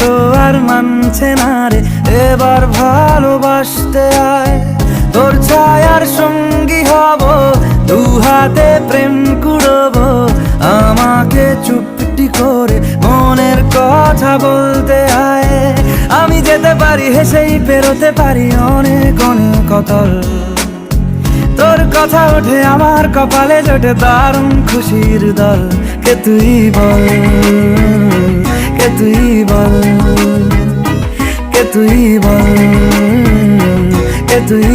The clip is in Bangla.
তো আর মানছে না রে, এবার ভালোবাসতে আয়। তোর ছায়ার সঙ্গী হব, দু হাতে প্রেম কুড়বো, আমাকে চুপটি করে মনের কথা বলতে আয়। আমি যেতে পারি হেসেই পেরোতে পারি অনেক অনেক অতল, তোর কথা ওঠে আমার কপালে জোটে দারুণ খুশির দল। কে তুই বল, কে তুই বল, কে তুই বল, কে তুই